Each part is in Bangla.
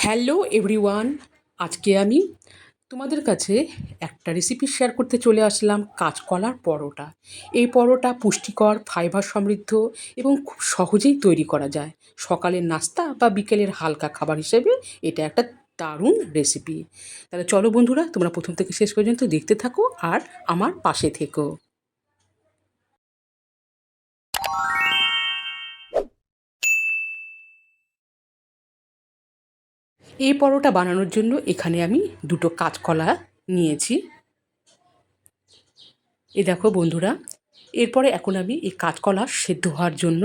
হ্যালো এভরিওয়ান, আজকে আমি তোমাদের কাছে একটা রেসিপি শেয়ার করতে চলে আসলাম, কাঁচকলার পরোটা। এই পরোটা পুষ্টিকর, ফাইবার সমৃদ্ধ এবং খুব সহজেই তৈরি করা যায়। সকালের নাস্তা বা বিকেলের হালকা খাবার হিসেবে এটা একটা দারুণ রেসিপি। তাহলে চলো বন্ধুরা, তোমরা প্রথম থেকে শেষ পর্যন্ত দেখতে থাকো আর আমার পাশে থেকো। এই পরোটা বানানোর জন্য এখানে আমি দুটো কাঁচকলা নিয়েছি। এই দেখো বন্ধুরা, এরপরে এখন আমি এই কাঁচকলা সেদ্ধ হওয়ার জন্য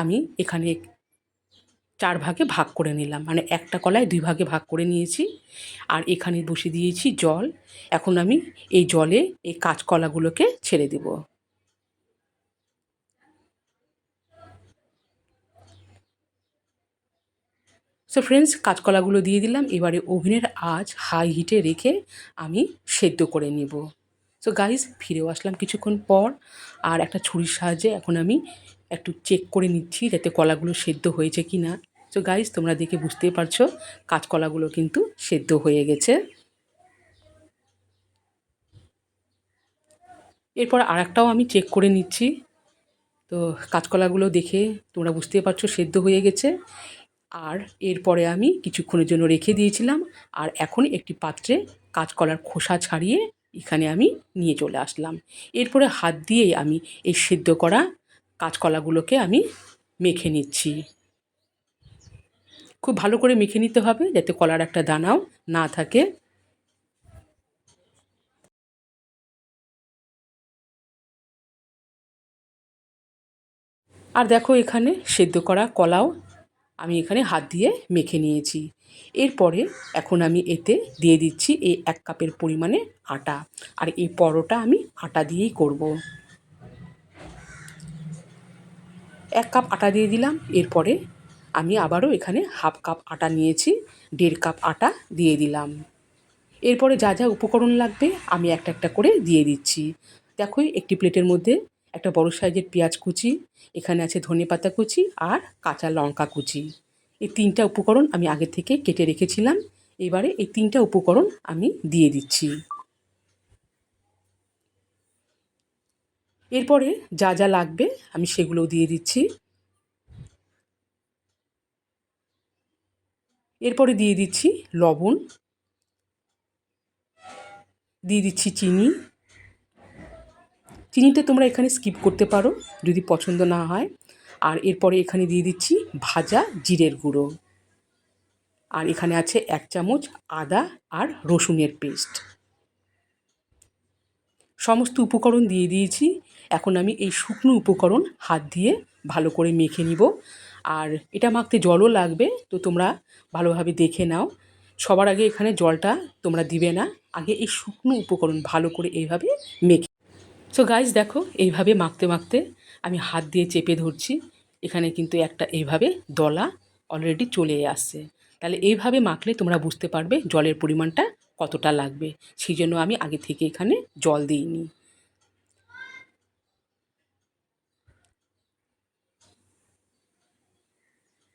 আমি এখানে 4 ভাগে ভাগ করে নিলাম। মানে একটা কলায় 2 ভাগে ভাগ করে নিয়েছি। আর এখানে বসিয়ে দিয়েছি জল। এখন আমি এই জলে এই কাঁচকলাগুলোকে ছেড়ে দেব। সো ফ্রেন্ডস, কাঁচকলাগুলো দিয়ে দিলাম। এবারে ওভেনের আঁচ হাই হিটে রেখে আমি সেদ্ধ করে নেব। সো গাইস, ফিরেও আসলাম কিছুক্ষণ পর। আর একটা ছুরির সাহায্যে এখন আমি একটু চেক করে নিচ্ছি যাতে কলাগুলো সেদ্ধ হয়েছে কি না। সো গাইস, তোমরা দেখে বুঝতেই পারছো কাঁচকলাগুলো কিন্তু সেদ্ধ হয়ে গেছে। এরপর আরেকটাও আমি চেক করে নিচ্ছি। তো কাঁচকলাগুলো দেখে তোমরা বুঝতেই পারছো সেদ্ধ হয়ে গেছে। আর এরপরে আমি কিছুক্ষণের জন্য রেখে দিয়েছিলাম। আর এখন একটি পাত্রে কাঁচকলার খোসা ছাড়িয়ে এখানে আমি নিয়ে চলে আসলাম। এরপরে হাত দিয়েই আমি এই সেদ্ধ করা কাঁচকলাগুলোকে আমি মেখে নিচ্ছি। খুব ভালো করে মেখে নিতে হবে যাতে কলার একটা দানাও না থাকে। আর দেখো, এখানে সেদ্ধ করা কলাও আমি এখানে হাত দিয়ে মেখে নিয়েছি। এরপরে এখন আমি এতে দিয়ে দিচ্ছি এই 1 কাপের পরিমাণে আটা। আর এই পরোটা আমি আটা দিয়েই করব। 1 কাপ আটা দিয়ে দিলাম। এরপরে আমি আবারও এখানে হাফ কাপ আটা নিয়েছি, 1.5 কাপ আটা দিয়ে দিলাম। এরপরে যা যা উপকরণ লাগবে আমি একটা একটা করে দিয়ে দিচ্ছি। দেখো, একটি প্লেটের মধ্যে একটা বড় সাইজের পেঁয়াজ কুচি, এখানে আছে ধনেপাতা কুচি আর কাঁচা লঙ্কা কুচি। এই 3টা উপকরণ আমি আগে থেকে কেটে রেখেছিলাম। এবারে এই 3টা উপকরণ আমি দিয়ে দিচ্ছি। এরপরে যা যা লাগবে আমি সেগুলোও দিয়ে দিচ্ছি। এরপরে দিয়ে দিচ্ছি লবণ, দিয়ে দিচ্ছি চিনি। চিনিটা তোমরা এখানে স্কিপ করতে পারো যদি পছন্দ না হয়। আর এরপরে এখানে দিয়ে দিচ্ছি ভাজা জিরের গুঁড়ো। আর এখানে আছে 1 চামচ আদা আর রসুনের পেস্ট। সমস্ত উপকরণ দিয়ে দিয়েছি। এখন আমি এই শুকনো উপকরণ হাত দিয়ে ভালো করে মেখে নিব। আর এটা মাখতে জলও লাগবে, তো তোমরা ভালোভাবে দেখে নাও। সবার আগে এখানে জলটা তোমরা দিবে না, আগে এই শুকনো উপকরণ ভালো করে এইভাবে মেখে। সো গাইজ দেখো, এইভাবে মাখতে মাখতে আমি হাত দিয়ে চেপে ধরছি। এখানে কিন্তু একটা এইভাবে দলা অলরেডি চলে আসছে। তাহলে এইভাবে মাখলে তোমরা বুঝতে পারবে জলের পরিমাণটা কতটা লাগবে। সেই জন্য আমি আগে থেকে এখানে জল দিইনি।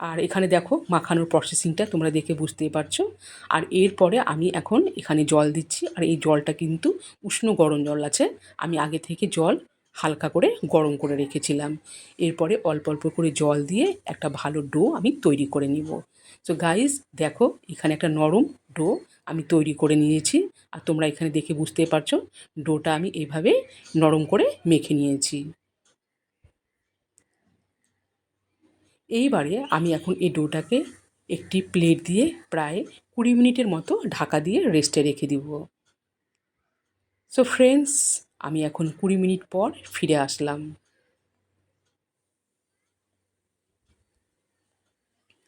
আর এখানে দেখো মাখানোর প্রসেসিংটা তোমরা দেখে বুঝতেই পারছো। আর এরপরে আমি এখন এখানে জল দিচ্ছি। আর এই জলটা কিন্তু উষ্ণ গরম জল আছে। আমি আগে থেকে জল হালকা করে গরম করে রেখেছিলাম। এরপরে অল্প অল্প করে জল দিয়ে একটা ভালো ডো আমি তৈরি করে নিব। সো গাইস দেখো, এখানে একটা নরম ডো আমি তৈরি করে নিয়েছি। আর তোমরা এখানে দেখে বুঝতেই পারছো ডোটা আমি এভাবে নরম করে মেখে নিয়েছি। এইবারে আমি এখন এই ডোটাকে একটি প্লেট দিয়ে প্রায় 20 মিনিটের মতো ঢাকা দিয়ে রেস্টে রেখে দিব। সো ফ্রেন্ডস, আমি এখন 20 মিনিট পর ফিরে আসলাম।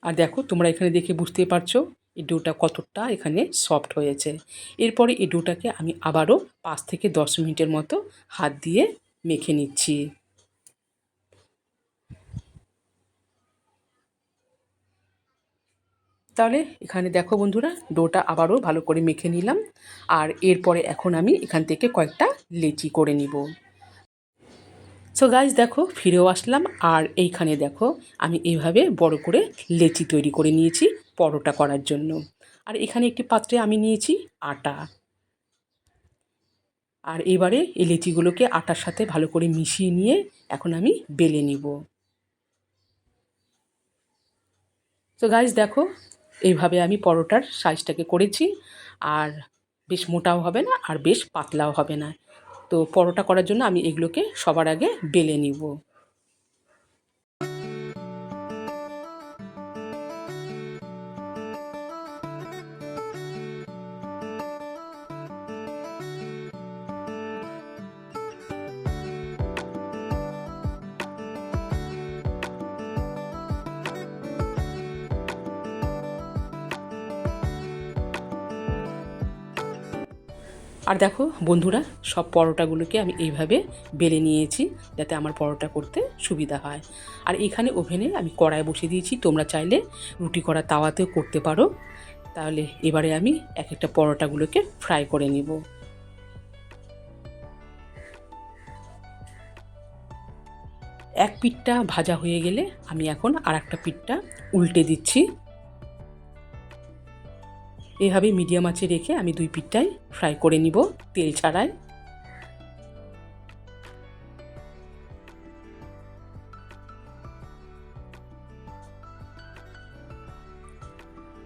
আর দেখো, তোমরা এখানে দেখে বুঝতেই পারছো এই ডোটা কতটা এখানে সফট হয়েছে। এরপরে এই ডোটাকে আমি আবারও 5 থেকে 10 মিনিটের মতো হাত দিয়ে মেখে নিচ্ছি। তাহলে এখানে দেখো বন্ধুরা, ডোটা আবারও ভালো করে মেখে নিলাম। আর এরপরে এখন আমি এখান থেকে কয়েকটা লেচি করে নিব। সো গাইজ দেখো ফিরেও আসলাম, আর এইখানে দেখো আমি এইভাবে বড় করে লেচি তৈরি করে নিয়েছি পরোটা করার জন্য। আর এখানে একটি পাত্রে আমি নিয়েছি আটা, আর এবারে এই লেচিগুলোকে আটার সাথে ভালো করে মিশিয়ে নিয়ে এখন আমি বেলে নিব। তো গাইজ দেখো এইভাবে আমি পরোটার সাইজটাকে করেছি, আর বেশ মোটাও হবে না আর বেশ পাতলাও হবে না। তো পরোটা করার জন্য আমি এগুলোকে সবার আগে বেলে নিব। আর দেখো বন্ধুরা, সব পরোটাগুলোকে আমি এইভাবে বেলে নিয়েছি যাতে আমার পরোটা করতে সুবিধা হয়। আর এখানে ওভেনে আমি কড়াই বসিয়ে দিয়েছি, তোমরা চাইলে রুটি করা তাওয়াতেও করতে পারো। তাহলে এবারে আমি এক একটা পরোটাগুলোকে ফ্রাই করে নিব। এক পিঠটা ভাজা হয়ে গেলে আমি এখন আর একটা পিঠটা উল্টে দিচ্ছি। এভাবে মিডিয়াম আঁচে রেখে আমি দুই পিঠটাই ফ্রাই করে নিব তেল ছাড়াই।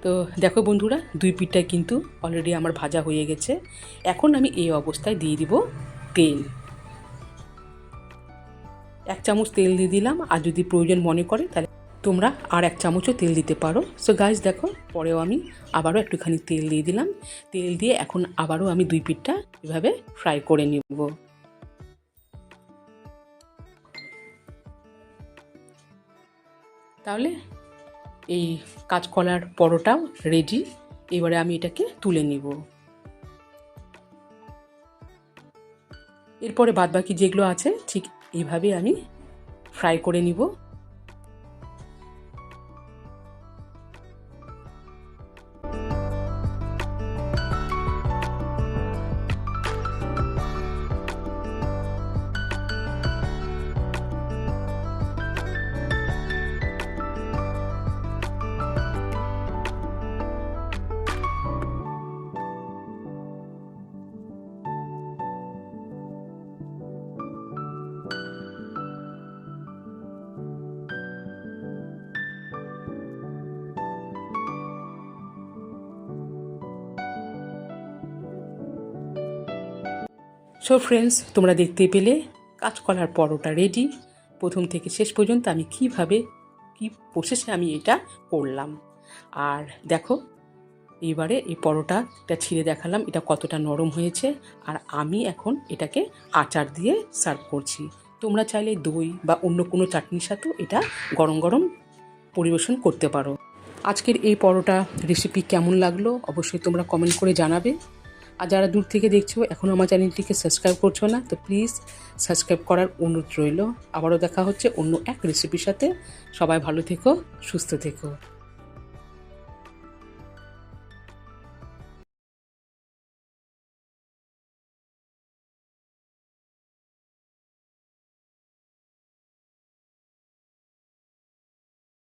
তো দেখো বন্ধুরা, দুই পিঠটাই কিন্তু অলরেডি আমার ভাজা হয়ে গেছে। এখন আমি এই অবস্থায় দিয়ে দিব তেল। 1 চামচ তেল দিয়ে দিলাম, আর যদি প্রয়োজন মনে করে তাহলে তোমরা আর 1 চামচও তেল দিতে পারো। সো গাইস দেখো পরেও আমি আবারও একটুখানি তেল দিয়ে দিলাম। তেল দিয়ে এখন আবারও আমি দুই পিঠটা এভাবে ফ্রাই করে নিব। তাহলে এই কাঁচকলার পরোটাও রেডি। এবারে আমি এটাকে তুলে নিব। এরপরে বাদবাকি যেগুলো আছে ঠিক এইভাবে আমি ফ্রাই করে নিব। সো ফ্রেন্ডস, তোমরা দেখতে পেলে কাঁচকলার পরোটা রেডি। প্রথম থেকে শেষ পর্যন্ত আমি কী প্রসেসে আমি এটা করলাম। আর দেখো এবারে এই পরোটাটা ছিঁড়ে দেখালাম এটা কতটা নরম হয়েছে। আর আমি এখন এটাকে আচার দিয়ে সার্ভ করছি। তোমরা চাইলে দই বা অন্য কোনো চাটনির সাথেও এটা গরম গরম পরিবেশন করতে পারো। আজকের এই পরোটা রেসিপি কেমন লাগলো অবশ্যই তোমরা কমেন্ট করে জানাবে। আর যারা দূর থেকে দেখছো এখনও আমার চ্যানেলটিকে সাবস্ক্রাইব করছো না, তো প্লিজ সাবস্ক্রাইব করার অনুরোধ রইল। আবারও দেখা হচ্ছে অন্য এক রেসিপির সাথে। সবাই ভালো থেকো, সুস্থ থেকো।